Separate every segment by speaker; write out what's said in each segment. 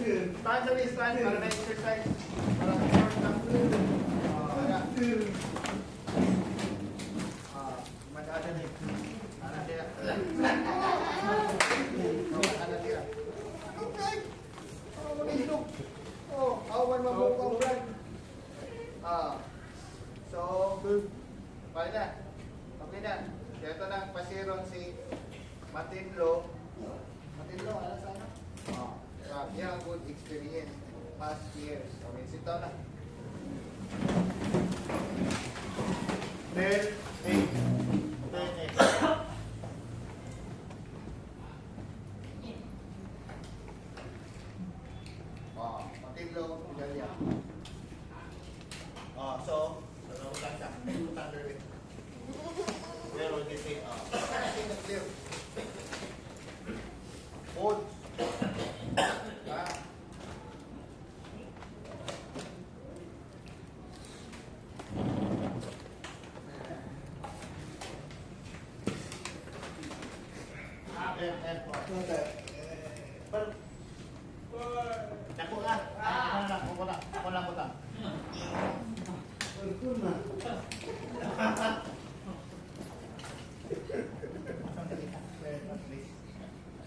Speaker 1: Stand sa stand para may exercise. Para short lang. Madada na ana dia. Ana dia. Okay. Manilog. Awan mabukaw brad. So, okay na. Okay na. Ito na pasiron si Matinlo. Matinlo, ano sana? Yeah, good experience. Past years. Okay, sit down na. Then, 8. Then, 8. Matinlo, Ilalia. So, ano ka siya? Thunder it. Pero hindi siya. Clear. Hold. Dako ka. Ako na.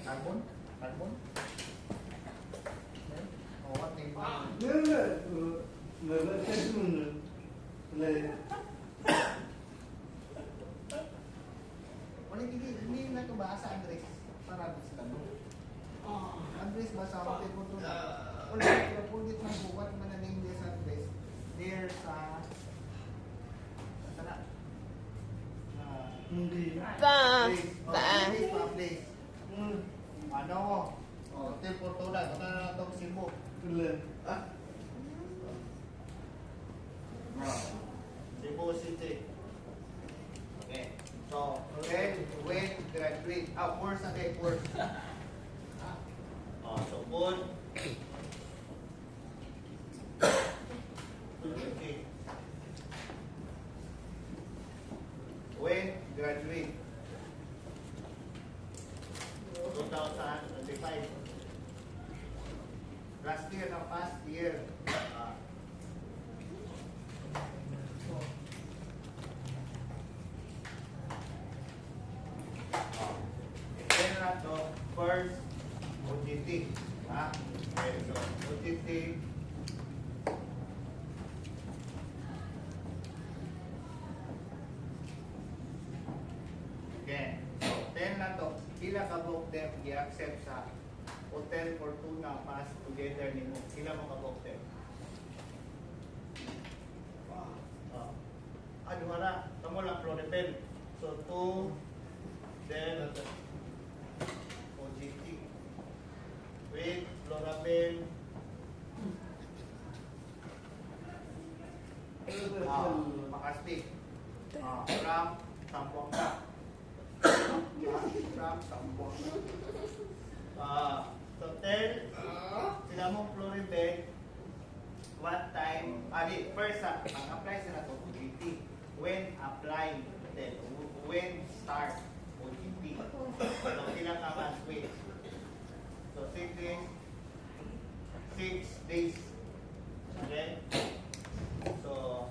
Speaker 1: Carbon? What thing? Hindi na ito ba sa Andres? Para sila mo. Andres ba sa hotel mo ito? Wala, pero pundit ng buwat mananing din sa Andres. There sa... Sana? Hindi. Place. Ano? Hotel Portugal. Ito na itong Cebu. Cebu City. Okay. So, when graduate. Course again, course. So, good. Okay. When graduate. 2025. Last year na past year. Then na to first OJT. Okay, so OJT. Okay. So 10 na to. Pila ka book them i-accept sa Hotel Fortuna Pass together nimo. Sila mo ka book them. Ano na? Kamo lang Floribel. So 2 then OJT. With Floribel. Makaspi. From Sambuanga. From Sambuanga. So tell sila mo Floribel what time, first ang apply sila to OJT. When apply, then when start OJT. So sila ka mas wait. So 6 days. Okay? So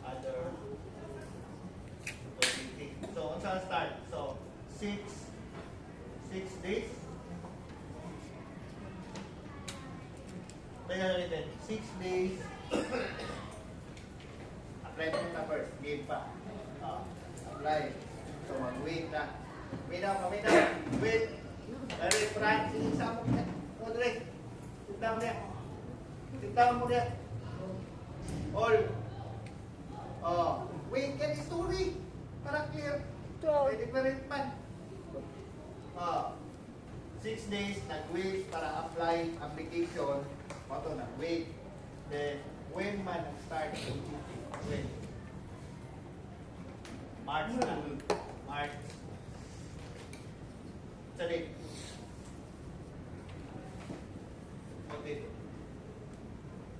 Speaker 1: other OJT. So unsa start? So 6 days. Kaya natin 6 days. Apply mo na first, game pa. Apply. So mag-wait na. Wait na. Wait. Dari Frank, isa mo niya. Rodri. Sit down mo niya. All. Wait ka ni story. Para clear. Pwede pa rin man. 6 days, nag-wait para apply application. Ito, nag-wait. Then, when man nag-start? When? March na. March. Sa date?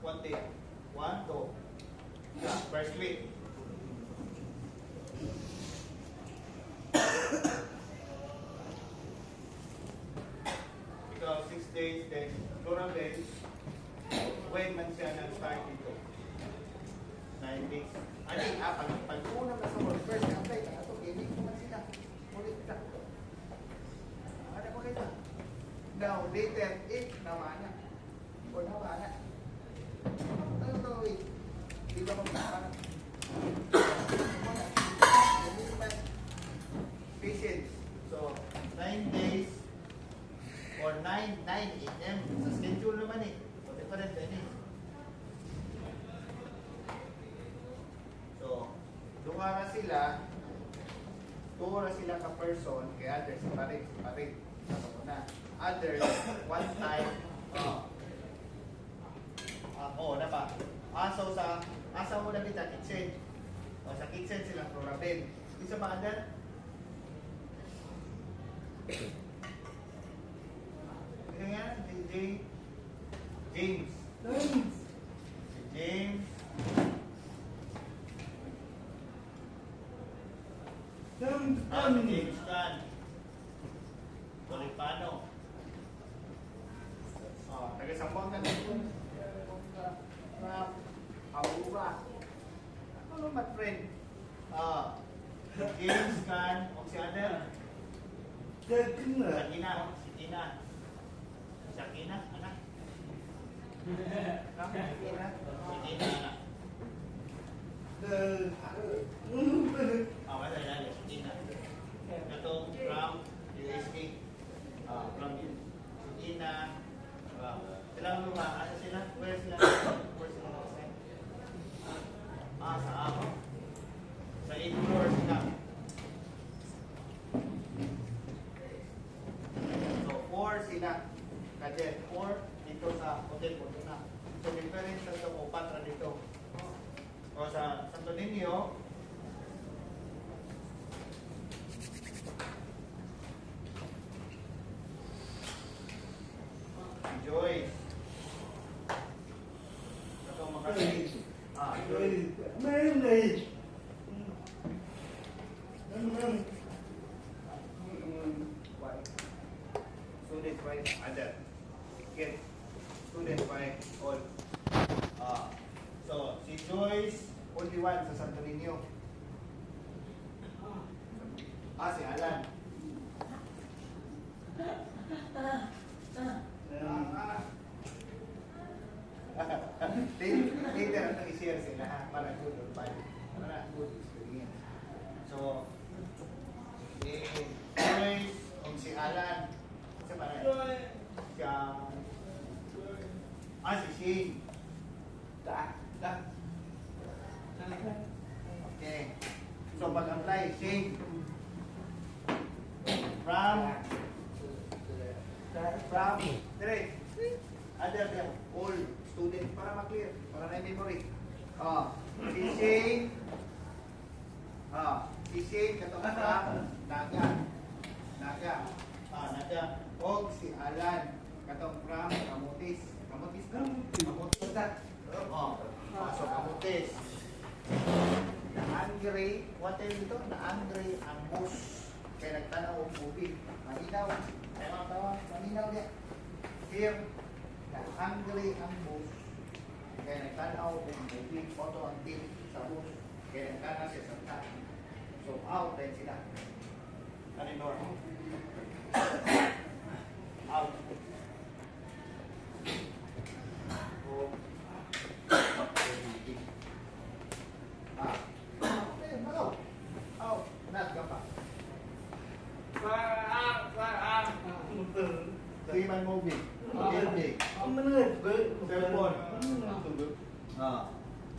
Speaker 1: What date? 1, 2. First week. days, then Florabel, when man siya nag-start dito? 9 days. Ano pag-una ka sa work, first apply ka na ito, gaming ko man sila. Ulit ka. Ano mo kita? Now, later, if nawana, o nawana, ano ito, wait, di ba magkakaroon? Patience. So, 9 days or 9 a.m. Sa schedule naman eh. O, different din eh. So, dumara sila, tuwara sila ka person, kaya others, separate. Sa na. Others, one time, na ba? So asa mo na kita, kitchen. O, sa kitchen silang Florabel. Isa ba, other? Kaya si James. Si James. Si James Tan. Tolipano. Taga-Sambon ka na ito. Aura. Ano my friend? James Tan. O si other? Sakina. Sakina, anak. Sakina, anak. Wala yan, Sakina. Ito, from USA. From Sakina. Silang luma, ano sila? Where sila? Sa ako. Sa 8th floor sila. So, 4 sila. Kajet, 4 dito sa hotel po na. So, difference sa ito ko, 4 dito. O sa Santo Niño, Joyce. Ito makasig. Joyce. Student wife, other. Get student wife, all. So, si Joyce, only one sa Santo Niño. Si Alan. Later, ano i-share sila ha? Para good or bad. Para good experience. So, si Joyce, si Alan. Kasi para si Shane. Okay. So, pag-apply, Shane. Direct. Other than all student para ma-clear, para na memory. Si Shane. Si Shane katong Naga. Naga. Og si Alan katong from Camotes. Camotes na. So Camotes. Na-angry, what time ito? Na-angry ang bus. Kaya nagtanaw ang movie. Malinaw. Malinaw niya. Here, na-angry ang bus. Kaya nagtanaw ang movie. Photo ang team sa bus. Kaya nagtanaw siya sa tayo. So, out din sila. Kaninor. Out. Three-man movie. Cellphone.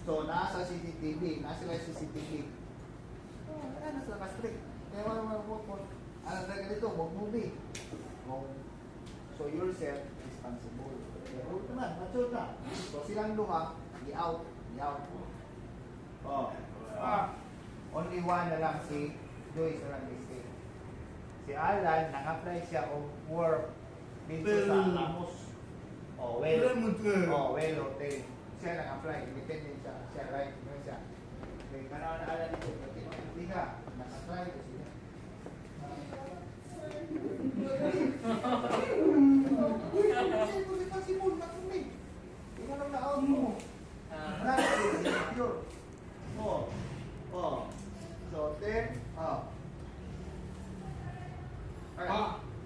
Speaker 1: So, nasa CCTV. Nasa CCTV. Nasa ka-strict. Kaya wala mo. Ano talaga dito? Mag-movie. So, yourself responsible. Pero ito na, mature na. So, silang luha, i-out. Only one na lang si Joyce na lang mistake. Si Alan, nang-apply siya of work dito sa Ramos. Well Hotel. Siya nang-apply, independent siya. Siya right, siya. Okay, kanaw na Alan dito. Hindi ka, nang-apply ko siya.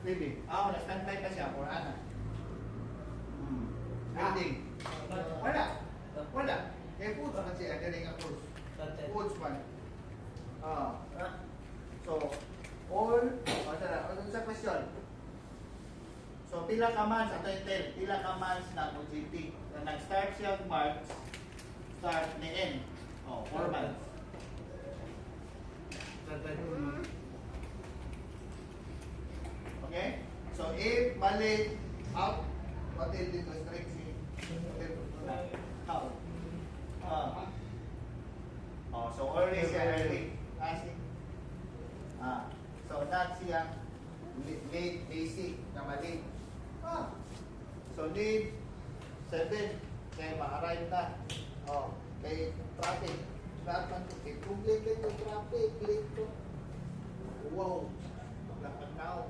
Speaker 1: Pwede. Nag-standby pa siya for ana. Pwede. Wala. Wala. Kaya foods man siya. Galing ang foods. Foods man. So, all, ano sa question? So, pila ka months, ato yung tell, pila ka months na OJT. Na nag-start siya March, start ni end. 4 months. Okay? So, if mali, out, what is the restriction? How? So, early siya, early. So, not siya late basic na mali. So, need 7 kaya ma-arrive na. Kay traffic. Kay public kayo traffic. Late to. Wow. Lakad na ako.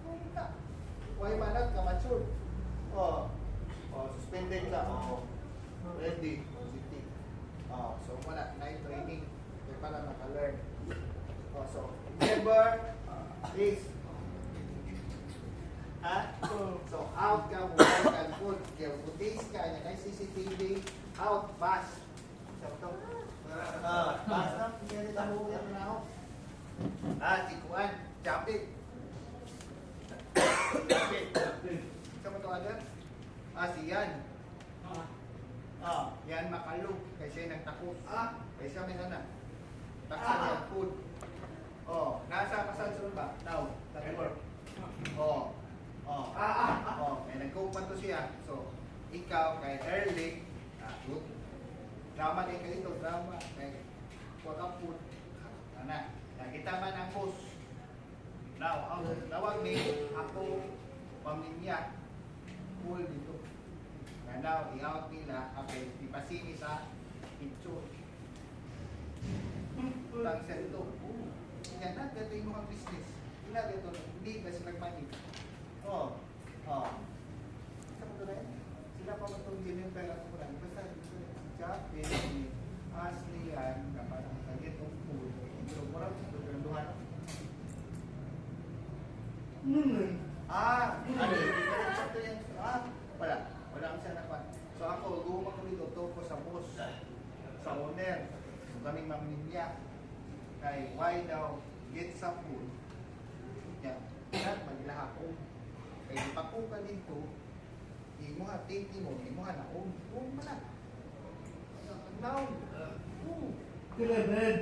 Speaker 1: Kumita. Why manat ka mature? Suspended ka. Ready. Positive. So, wala. Night training. Kaya pala naka-learn. So, never please. So, out ka, mobile ka, good. Kaya butis ka, yan ay CCTV, out, fast. So, ito. Fast na, hindi na mo yan na ako. Sikuan, jump it. Jump it. Saan mo ito agad? Siyan. Yan makalog. Kaya siya nagtakot. Kaya siya may sana. Taksa niya, food. Nasa kasalsun ba? Now, that-work. Kaya nag-cope to siya. So, ikaw, kay early, good. Drama din kayo ito, drama. Kaya, huwag ang food. Nakita man ang post. Now, ang tawag ni ako, pamilya, cool dito. Kaya now, i-out nila, okay, ipasini sa picture. Tangsa ito. Yan na, dito yung mga business. Ina dito, hindi ba sila nag-money? Sa mga rin, sila pa matong ganyan pera ko lang. Basta si Chapin, si Ashley yan, na parang nagit of food. Pero murang sa pagkanduhan. Wala ang siya napan. So ako, guma ko dito, to ko sa boss, sa owner, so kaming mamilya. Kay why daw get some food? Yan, maglaha ko. Kay ipako ka dito, di mo ha tinti mo, di mo ha naon. Manak. Naon.
Speaker 2: Kailan?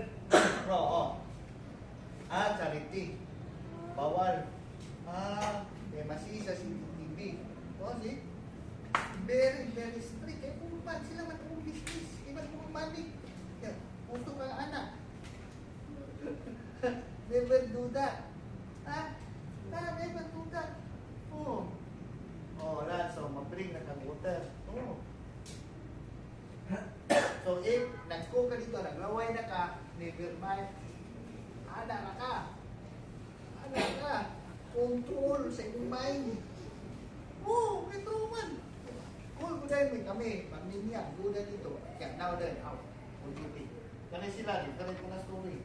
Speaker 1: Charity. Bawal. Masisa si TV. See? Very, very strict. Kaya pumunpan sila matulong business. Iban mo money. Puto ka anak. Never do that. Never do that. So mabring na kang water. So if nag-go ka dito, naglaway na ka, never mind. Ana na ka. Control sa iyong mind. Ito man. Cool ko dahil kami, pamilya, guda dito. Kaya now then, out. OJT. Kaya sila, kaya ko na story.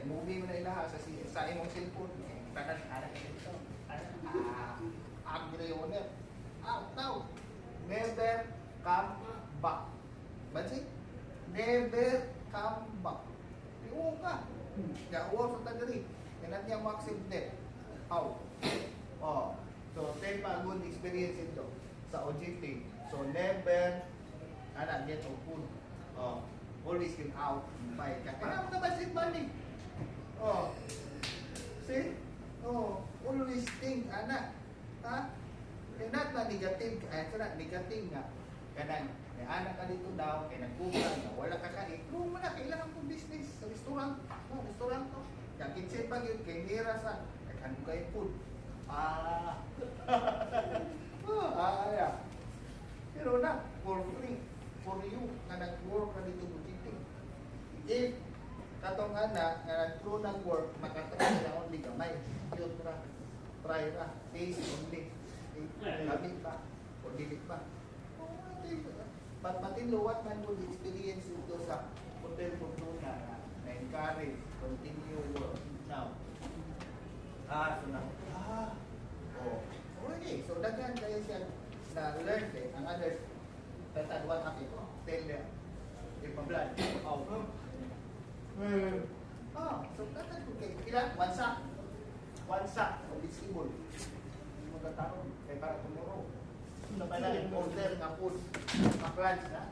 Speaker 1: Movie mo na ilaha sa imong cellphone. Tanan anak ito. Agree out now. Never come back. Bansi? Never come back. Iwo ka. Kaya uwa sa tagari. Kaya niya mo-accept death. Out. So, take a good experience ito sa OJT. So, never get of food. Always get out. Kaya mo na ba money? See? Always think, anak. Not na negative. Ito na, negative nga. Kanang, may anak ka dito daw, kaya nagkulang, wala ka kain. Kung mo na, kailangan kong business sa restaurant. Restaurant to. Kaya kitchen pag yun, kaya nira sa, kaya mo kayo food. Pero na, for free. For you, na nag-work ka dito bukiting. If, katong anak, na nag-true ng work, makatry na only gamay. Yun ra. Try ra. Taste only. Gamit pa. O dilit pa. But matinluwat man mo experience ito sa hotel Fortuna na encourage, continue work. Now, So na. Oh. Okay. So daghan kayo siya na learn eh. Ang others, tatagwan akin. Tell them. If a blood. So daghan ko kayo. Ilan? One sack of vegetable. Mga taon. Kaya para tomorrow. Nabalaan order ng food. Pa-lunch na.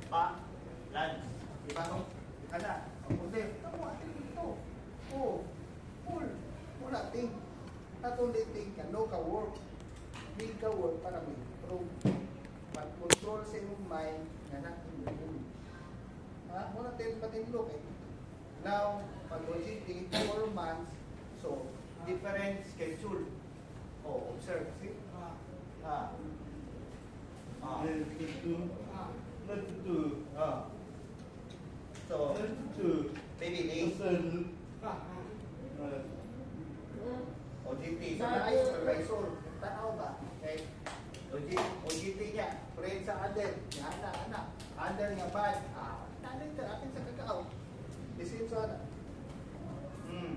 Speaker 1: Pa-lunch. Diba no? Ika na. Ang order. Tamo atin dito. Oh. Full. Wala ting. Not only think ka, no ka work. Need ka work para may improve. But control sa iyong mind na natin. Wala tayo patinlok eh. Now, pag-OGT, 4 months, so, different schedule. Oh, observe, see? So, maybe late. OGT, so na supervisor. Tanaw ba? Okay. OGT niya, friend sa Adel. Anak. Adel niya bad. Nanay ka, atin sa kakao. The same sa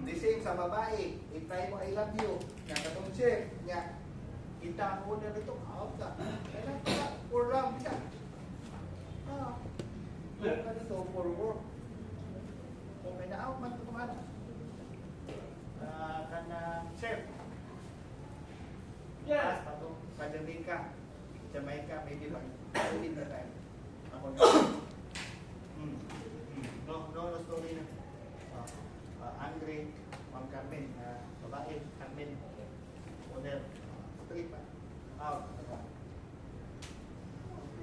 Speaker 1: the same sa babae. I-try mo I love you. Nga katong chef. Nga, kita mo na nito. Out ka. Kailan ka? For love siya. Huwag ka nito for work. Kung may na-out man ito kumana. Kana chef. Yes. Pato, Jamaica. Jamaica, maybe ba? Maybe na tayo. Ako na. No story na. Andre, Ma'am Carmen, babae, Carmen, owner. Straight pa. Out. Kaya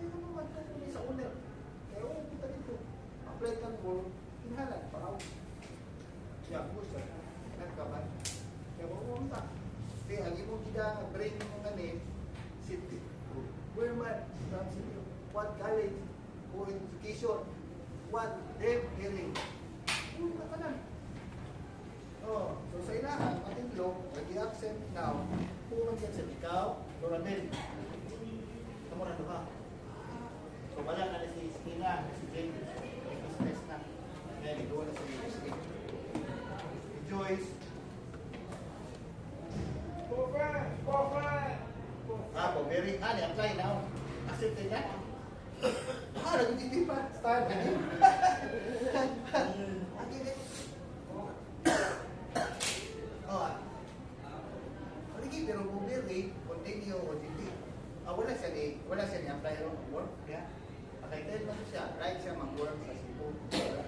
Speaker 1: naman ka sa owner. Kaya wala kita dito. Apply ka mo, hinahalan, pa-out. Siya, pusa. Nagkaban. Kaya huwag ta. Kaya ang imong brain mo ngayon, city. Where man? What college? What education? What dev hearing? Huwag ka na. So sa ilahan, patinlog, nag-i-accept now. Kung mag-i-accept ikaw, Doramel. Kamu na ito ka. So wala ka na si Stina, si James. Stress na. Kaya ito na si Joyce. Very apply now. Accepted na. Nag-itip pa. Start. Pero Blueberry, continue OGT. Wala siya ni-apply ron ng work. Pakaitin mo siya. Right siya mag-work sa Cebu.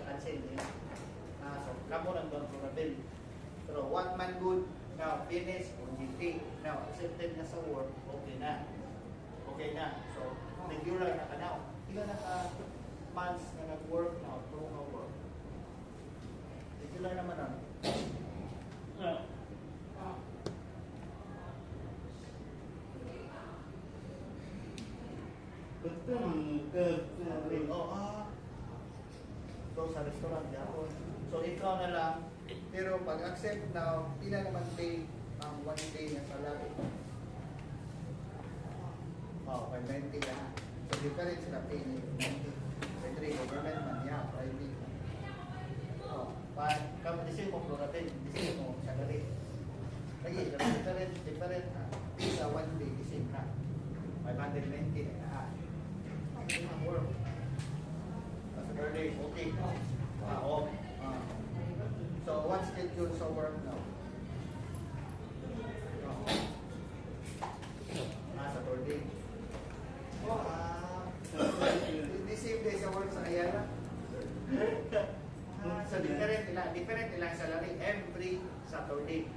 Speaker 1: Cancel niya. So, kamo lang doon for a bill. Pero 1 man good. Now, finish OGT. Now, accepted na sa work. Okay na. So, regular na ka now. Ilan na ka months na nag-work now. True na work. Regular naman na. So sa restaurant yapon. So ikaw na lang, pero pag accept now, pila naman pay ang 1 day na salary. 590 na. So different sila pay ni 90. Government man niya, private. Kamo disay mo prorated, disay mo salary. Lagi, different pay sa 1 day, disay na. 590 na. Work. That's a birthday. Okay. Off. So what schedule sa work now? Saturday. The same day sa work sa Ayala. So different nila salary every Saturday.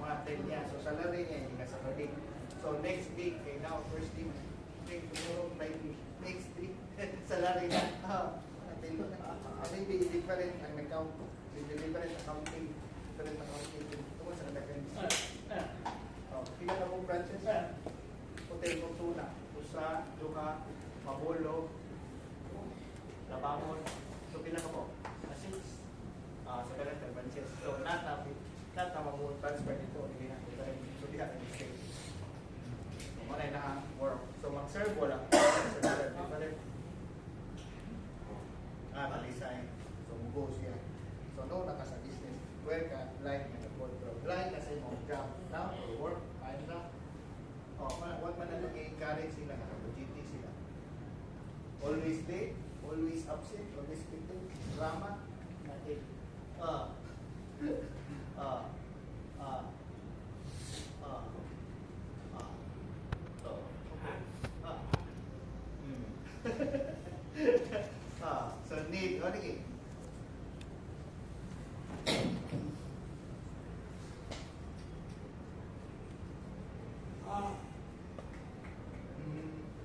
Speaker 1: Mga 10 niya. So salary niya hindi ka Saturday. So next week, now first week, tomorrow, Friday. Next week, salary na. Maybe different ang account. Different accounting. Tungkol sa nagkakin. Pila na mong branches. Hotel Fortuna. Usa, Duha, Mabolo, Labangon. So pila ka po? 6. Sa different branches. So nata mo transfer dito. So di ka mistake. Manay na ang work. So mag-serve wala. Malisay. So mugo siya. So no, naka sa business. Where ka, life, and the control. discourage sila, OJT sila. Always late, always absent, always quitting, drama, natin. Ah. Ah. Ah. Ah. Ah. So, ah. So need, o sige.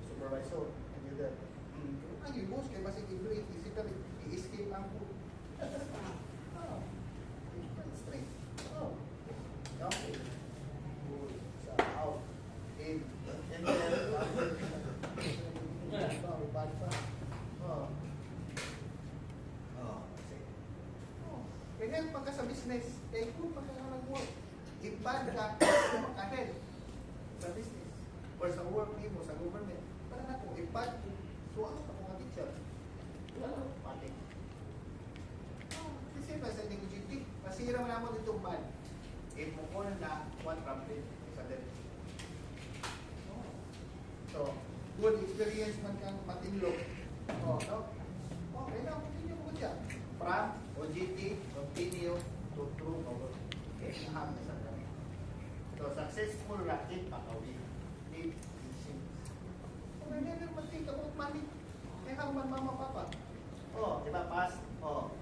Speaker 1: Supervisor, and you there. Ang yung boss, kaya basta i-break, i-escape ang food. Oh. Straight. Oh. Okay. Good. So, out. In. And then, bad pa. Oh. Oh. Sige. Oh. Ganyan pagka sa business, kaya kung pagka nag-work, i-bad ka, ahead sa business. Or sa work mo, sa government. Para na kung i-bad, so ano sa mga teacher? Wala na, pati. Kasi ba sa NGT, masira mo naman itong bad. If mo ko na one trumpet sa din. So, good experience man kang matinlog. Oh, no? Okay na, continue mo dyan. From OJT, continue to true over. Okay, mahal na sa kami. So, successful racket, pakawi. Need teaching. Kung I never must think about money, kaya kang man mama papa. Oh, di ba pass? Oh.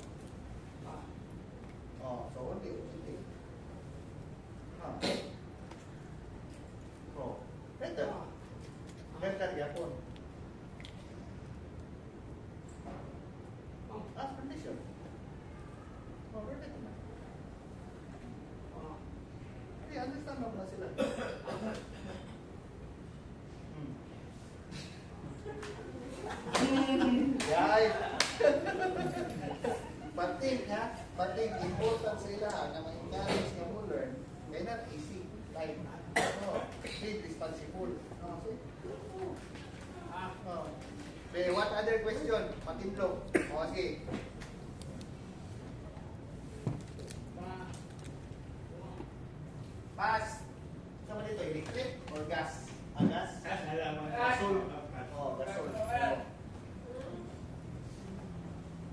Speaker 1: Oh, so only OJT. Oh, better. Better yapon. Condition. Oh, better na. Hindi, understand mo na sila. Yay! Pating ha? Pating important sa ila na may knowledge nga mo learn. Kaya not easy. Like, be responsible. Okay, what other question? Matimlog. O, sige. Pass. Saan ba dito? Electric or gas? Gas? Gasol. Oh, gasol.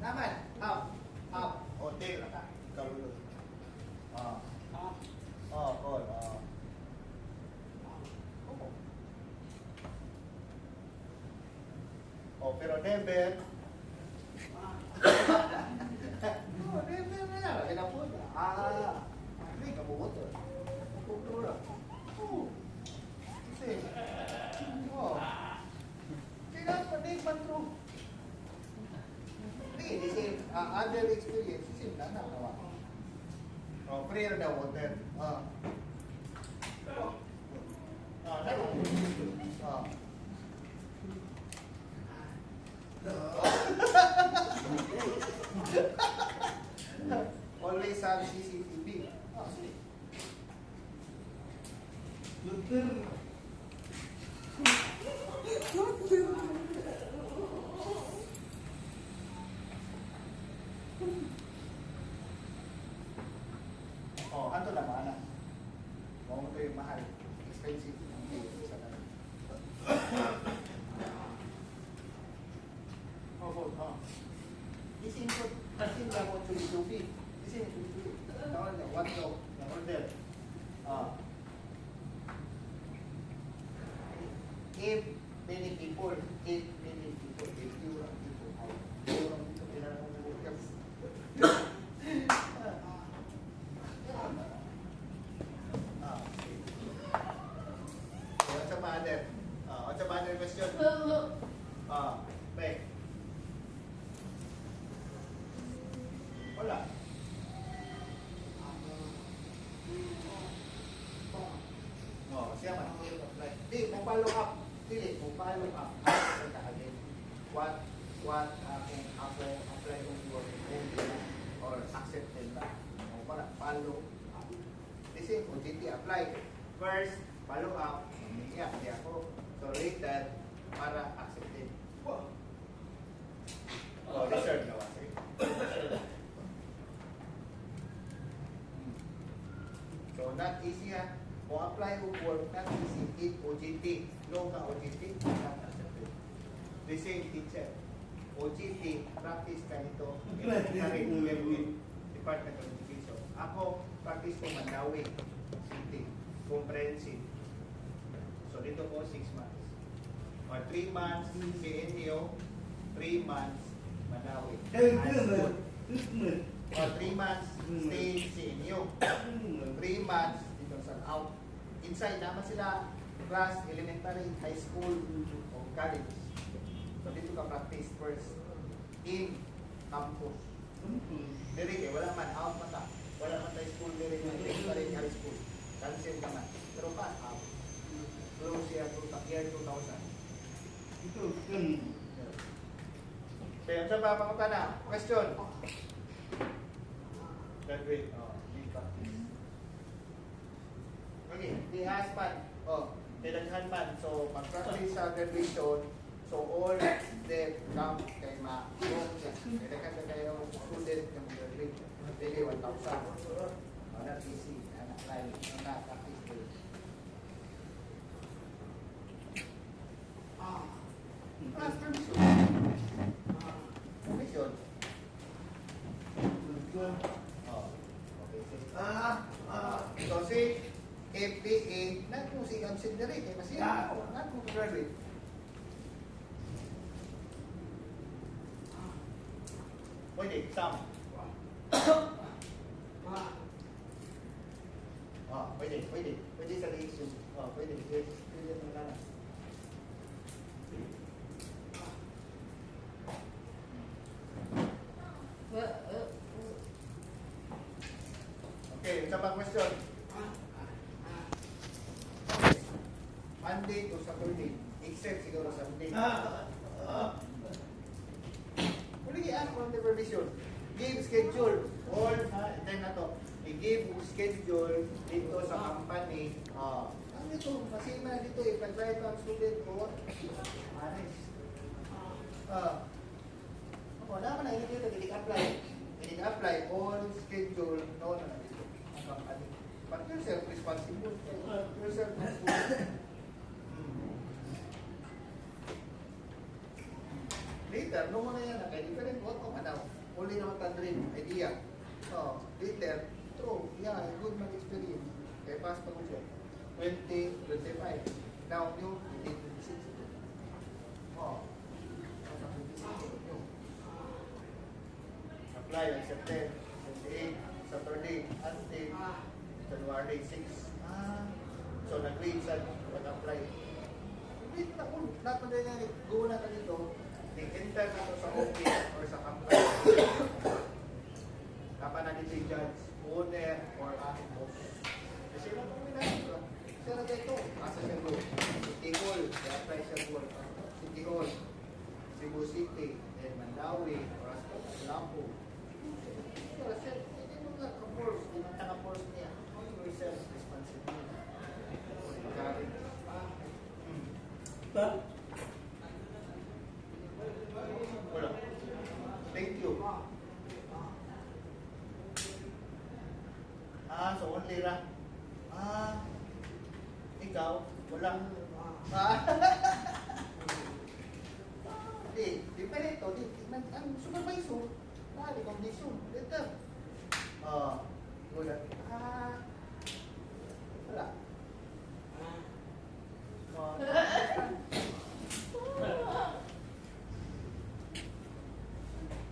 Speaker 1: Naman. Up. Up. O, tail na ka. Karulog. Call. Oh, pero never. Never na lang. Kinapun. Hindi ka bumoto. Kultura. Kasi, kailangan pa din true. Hindi, the same, other experience, same na nakawa. Oh, prayer the water. Always have CCTV. See. Luther. Oh, ano na mana? Mo ito yung mahal. Expensive. Sa kanila. Isin ko, isin lang mo tuloy-tuloy. Isin tuloy-tuloy. Tawag na, what to? Na-order. If many people, if you are people out, you are people, kailangan mo work. What's the other question? Baik. Wala. Siapa? Di, mau follow up. Dili, mau follow up. What apply on your own or accepted na. Mau pala follow up. This is OJT apply. First, follow up. Umiiyak di ako. So later, para accepted. Oh, research na kasi. So not easy ha. Kung apply o work na CCT, OJT, no ka OJT, the same teacher. OJT, practice ka nito, in Department of Education. Ako, practice ko Mandawi, City, comprehensive. So dito po 6 months. Or 3 months, CNTO, 3 months, Mandawi. High school. Or 3 months, stay CNU. 3 months, dito sa out. Inside naman sila, class, elementary, high school, o college. So dito ka practice first in campus. Diri kay wala man out man ta. Wala man tayo school diri na elementary high school. Cancel ka man. Pero pa out. Close year 2000.
Speaker 2: Ito,
Speaker 1: Kaya sa pa pangutana, question. Graduate. Oh, di practice. Okay, di husband. Oh, dinaghan man. So, mag-practice sa graduation. So, all the come kay ma. Dinaghan na kayo student ng graduate. Dili 1,000. Ana PC, anak lain, ana practice ko. Permission. Permission. Oh, okay. So, si FBA, nag-musik ang sindari. Kaya masya, nag-graduate. Pwede, exam. Pwede. Pwede sa reaction. Pwede. Pwede mo na. Okay, isa pa question. Monday to Saturday, except siguro Sunday. Muli ask from the permission. Give schedule. All, then na to. I-give schedule dito sa company. Ano ito? Masima na dito eh. Pag-try to ang student ko. Honest. Naman na hindi dito. Hindi apply. All schedule. No na dito. Ang company. But you're self-responsible. You're self-responsible. Later, no mo na yan. Kaya different what kung ano. Uli naman ta dream, idea. So, later, true. Yeah, good mag-experience. Kaya pass pa ko siya. 20, 25. Now, new, 26. Apply on September 28, Saturday, until January 6. So, nag-read sa pag-apply. Hindi na po. Lahat na rin go na ka dito. Enter na to sa office or sa company. Kapan na dito yung judge, owner, or boss. Kasi na po ito. Siya na dito. Asa siya go? City Hall. Apply siya go. City Hall. Cebu City. Then Mandawi. Or Lapu. Pero siya, hindi mo lang ka-force. Hindi mo ka-force niya. Yourself responsibility. Wala. Thank you. So only ra. Ikaw, wala. Depende to. Ang supervisor, di condition. Later. Wala. Wala.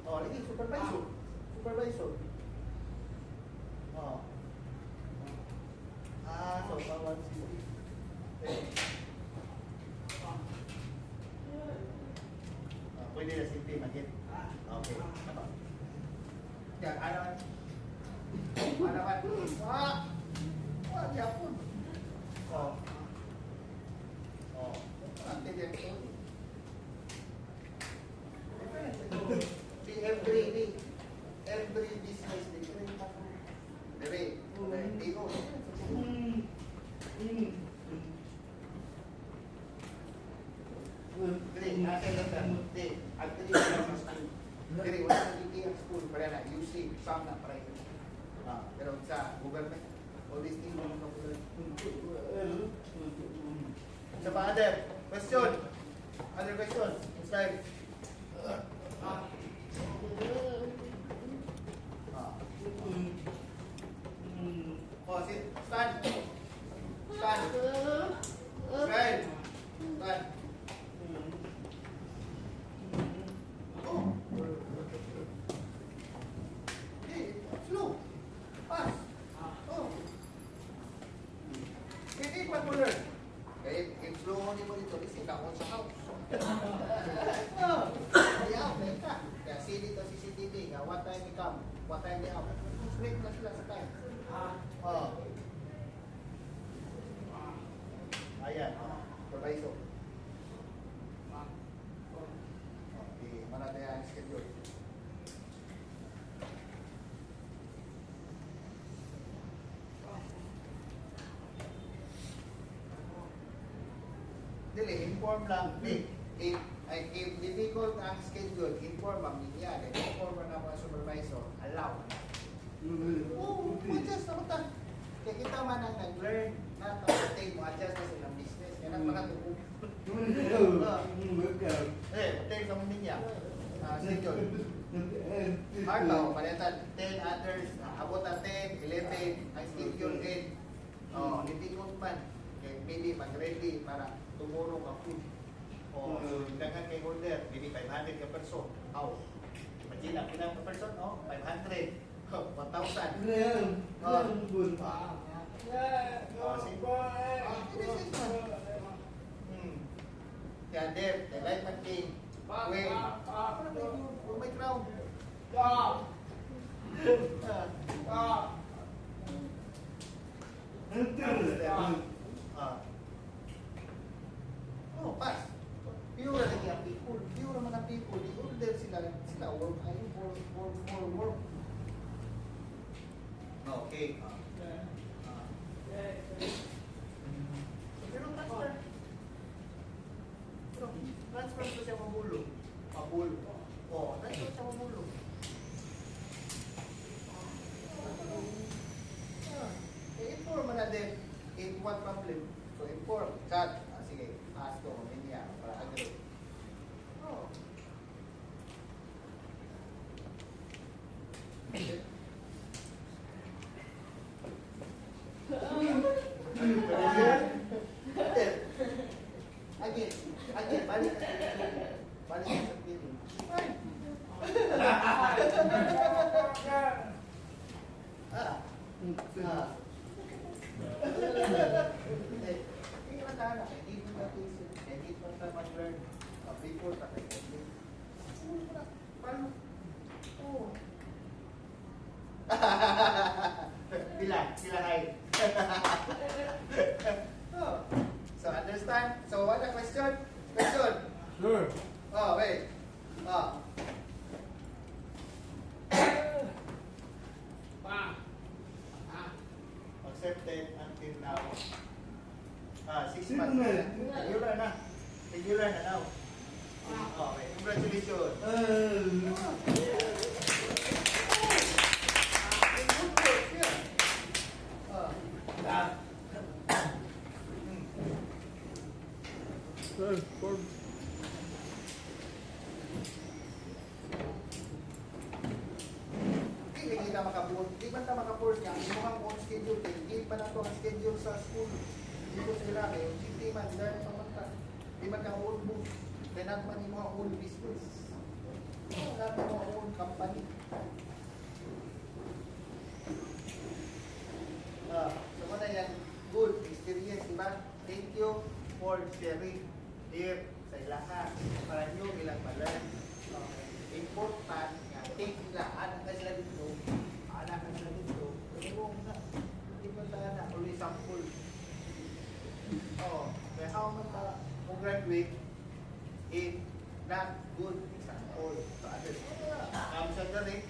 Speaker 1: Lagi supervisor. Supervisor. So bawal sila. Pwede na simple magit. Okay. Yan, ano? Ano ba? Yapon. Ante din ko. Every business different. Dere, hindi ko. Dere, nasa lang. Dere, actually, wala sa school. Dere, wala sa ang school. Para na, UC, some na private. Pero sa government, all these things, Sa pa, other. Question. Other question. Inside. Ah. Oh, sit. Stand. Stand. Stand. Stand. Oh. Hey, slow. Pass. Oh. Hindi pa mo learn. Kaya if slow mo mo dito, kasi kakon sa house. Oh. Ayaw, ka. Kaya see dito CCTV, nga what time they come, what time they out. Straight na sila sa time. Oh. Ayan, supervisor. Okay, mana tayo ang schedule. Dili, inform lang. If difficult ang schedule, inform ang niya. Inform na mga supervisor, allow. Oo, adjust na ta. Kaya kita man ang nag-learn na tapatay mo, adjust na silang business. Kaya nagpakatubog. Patay sa mga niya. Schedule. Artaw, palitan 10 others, abot ang 10, 11, ang schedule 8. Oh, difficult man. Kaya maybe mag-ready para tumulong ka food. O, dagan kay order, maybe 500 ka person. How? Imagine na, pinang ka person, 500. 1,000. Kaya Dev, the light man king. Wait. May crown. Oh, pass. Pure lagi ang people. Pure mga people. Di order sila work. Ayun, work. Okay. Pero transfer. Transfer ko siya mabulo. Mabulo. Oh, transfer siya mabulo. Inform mo na din if what problem. So inform. Chat. Sige. Ask ko. Minya. Para agree. Oh. Okay. Again, balik ka sa piling. Hindi matana, hindi mo natin hindi mo na mag-learn. Before ka kayo. Paano? Oo. Sila hay. So understand? So what the question? Question?
Speaker 2: Sure.
Speaker 1: Oh, wait. Accepted until now. 6 months. Regular na. Regular na now. Okay, congratulations. Di ba ta maka-force ka? Hindi mo kang on schedule. Hindi pa na ito ang schedule sa school. Hindi ko sila kayo. Hindi man. Dahil sa mata. Di man kang own book. Kailangan man yung mga own business. Kailangan mo mga own company. So ano yan? Good experience, di ba? Thank you for sharing here sa ilaha. Para nyo ilang malan. Important nga. Take nila. Anak ka sila dito. Anak ka sila dito. Pero na. Hindi ba tayo na? Only sample. Kaya how man ta kung graduate if not good example to others. Sa gani,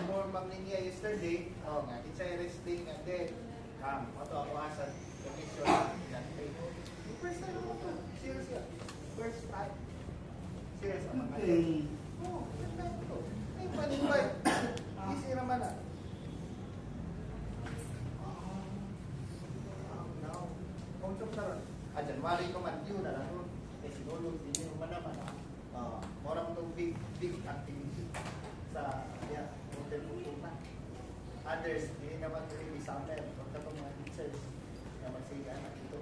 Speaker 1: more ma'am niya yesterday, nga, it's a resting and then, ito ako asan, commission, yung first time mo ito, serious yan, first time, serious ang mga ito. First time ito, ay panibay, easy naman na. Now, kung sa pala, January ko man yun na lang nun. Eh sinulog din yung naman. Morang itong big activity sa hotel pupunta. Others, hindi naman really summer. Huwag ka mga teachers na magsigaan na dito.